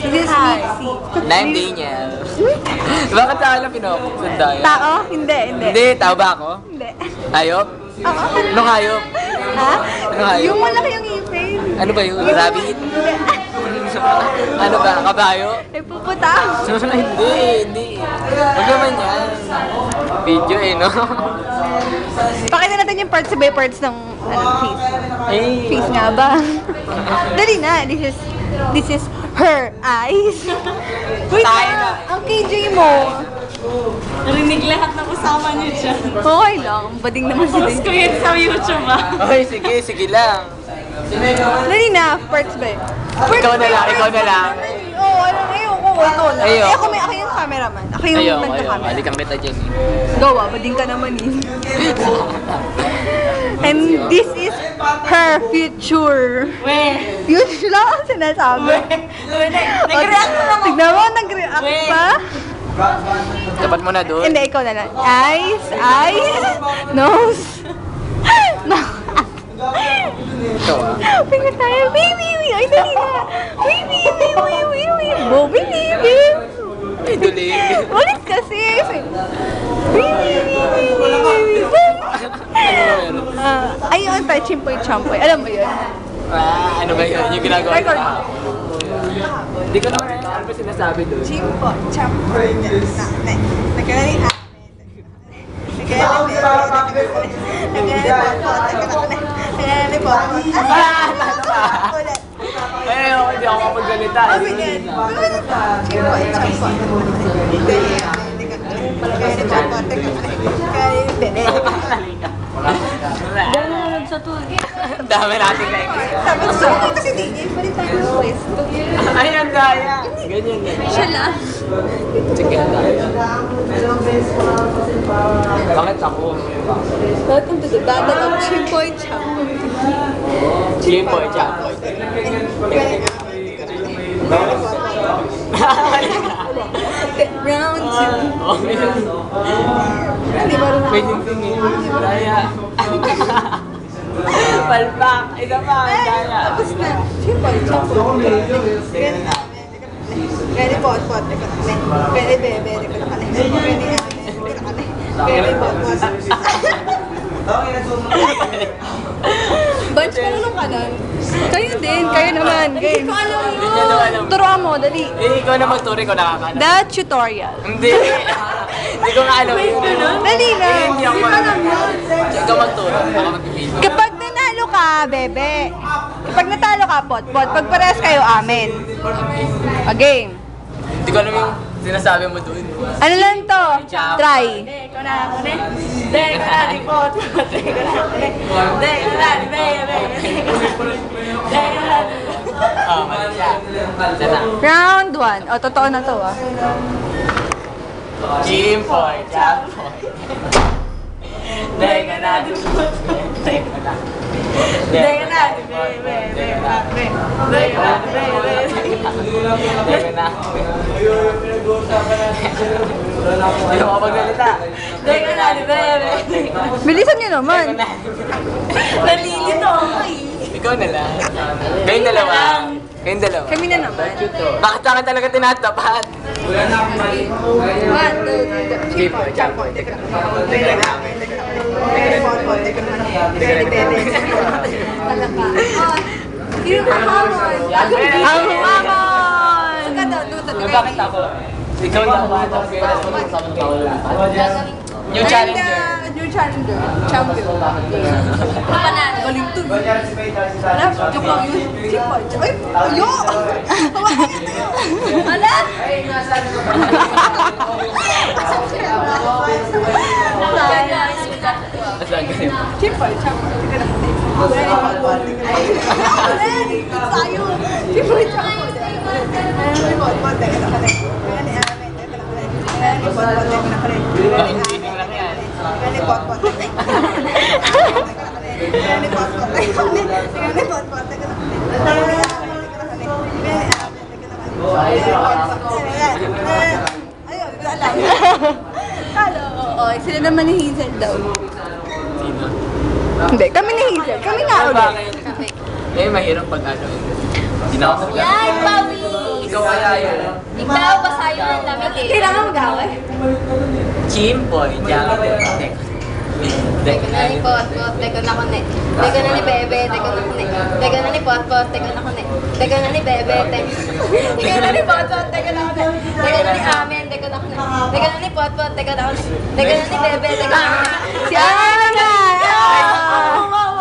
This is Mitzi. Na hindi niya. Bakit sa akin pinapagsundayan? Tao? Hindi. Hindi, tao ba ako? Hindi. Hayop? Oo. Anong hayop? Ha? Ano hayop? Yung malaki yung ipin. Ano ba yun? Rabbit? Ano ba? Kabayo? Ay, puputa. Hindi. Huwag naman yan. Video no? Pakita natin yung parts by parts ng face. Eh. Face nga ba? Dali na. This is her eyes. Wait Tayo na. na. Ang KJ mo. Narinig lahat ng kasama niyo dyan. Okay lang. Bading naman si Post ko yun sa YouTube Okay, sige lang. Dali na. Parts by. Ikaw na lang. Oo, ayoko. Ikaw lang. Ayoko. Ako yung cameraman. Ako yung nagka-camera. Balikan kita dyan eh. Gawa, bading ka naman eh. And this is her future. Weh! Yun lang ang sinasabi. Nag-react na naman. Tignan mo, nag-react Wait. pa. Tapat mo na doon. Hindi, ikaw na lang. Eyes, nose. No. Ikaw ah. Pinga tayo. Baby. Ay, dali na. Baby. Bobby, baby. Ay, dulig. Ulit kasi. Baby. Ayun, tayo, chimpoy-champoy. Alam mo yun? Ano ba yun? Yung ginagawa Record. nila. Hindi ko naman ano ba sinasabi doon. Chimpoy-champoy. Eh, ako hindi ako mapaggalita. Sa tour. Dami nating like. Kasi di, balik tayo ng pwesto. Ayan, daya. Ganyan. Siya lang. Sige, daya. Bakit ako? Welcome to the battle of Chimpoy-champoy. Chimpoy, champoy. Round 2. Hindi ba rin May tingtingin. Daya. Palpak. Isa pa. Daya. Tapos na. Chimpoy-champoy. Ready, pot. Ready, bebe. Ready, pot. Bunch ka na nung kanan. Kayo din. Kayo naman. Game. Hindi ko alam yun. Turuan mo, dali. Eh, ikaw na magturi ko nakakana. The tutorial. Hindi. Hindi ko nga alam yun. Dali na. Eh, hindi ako Ikaw magturo. Ako magpipito. Kapag nanalo ka, bebe. Kapag natalo ka, pot. Pag pares kayo, amen. A game. Hindi ko alam yung sinasabi mo doon. Ano lang to? Try. Ikaw na ako na. Ikaw na di pot. Ikaw na di bebe. Oh, mali siya. Sana. Round 1. O, totoo na to, ah. Chimpoy, champoy. Dahil ka na di pot. Dahil ka na di bebe. Dahil ka na di bebe. Dahil ka na. Hindi ako magsalita. Dahil ka na di bebe. Bilisan nyo naman. Nalilito ako eh. Ikaw na lang. Kayong dalawa. Kami na naman. Bakit sa akin talaga tinatapat? 1, 2, 3. Chimpoy, champoy. Yung hamon. Ang hamon! Bakit ako? Ikaw na ba? New challenger. New challenger. Champion. Galing to. Joke lang yun. Ay, ayo! Hawakan niyo to. Wala? Chimpoy, champoy. Tayo. Chimpoy, champoy. Sila naman ni Hazel daw. Sino? Hindi, kami ni Hazel. Kami nga ulit. Eh, mahirap pag ano. Hindi na ako Yan, Pawi! Ikaw kaya yun. Ikaw, basa yun ang lamig eh. Kailangan mag-away. Chimpoy, diyan. Teko na ni Potpot, teko na kone. Teko na ni Bebe, teko na kone. Teko na ni Potpot, teko na kone. Teko na ni Bebe, teko na ni Potpot, teko na kone. Teko na ni Amen, teko na kone. Teko na ni Potpot, teko na kone. Teko na ni Bebe, teko na kone. Si Ana!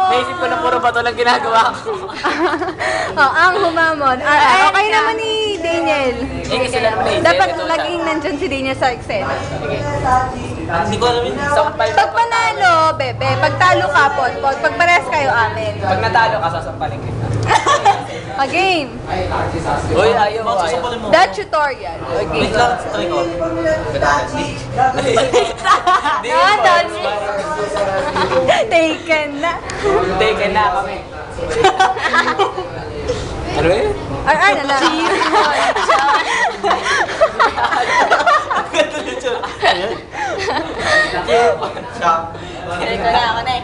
Naisip ko na puro bato lang ginagawa ko. Oh, ang humamon. Okay naman ni Daniel. Eh, kasi lang naman naisip. Dapat Ito siya. laging nandyan si Daniel sa eksena. Hindi ko alam yun. Sampal Pag panalo, bebe. Pag talo ka, pot. Pag pares kayo, amin. Pag natalo ka, sasampalin kita. Again. Uy, ayaw, ayaw. The tutorial. Okay. try ko. Di Ah, po. dami. Taken na. Taken na kami. Ano yun? Ay, na lang. Ganito yung tsura. Teko na ako na eh.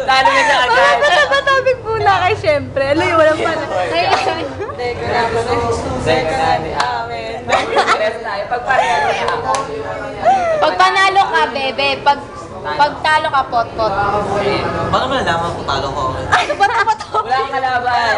Talo na siya agad. Bakit ba topic muna kay syempre? Ano yun, walang pala. Ay, teko na ako na eh. Teka na ni Amen. Rest tayo. Pagparehan niya ako. Pag panalo ka, Bebe. Pag talo ka, Potpot. Paano malalaman kung talo ko? Ay, bato. Wala kang kalaban.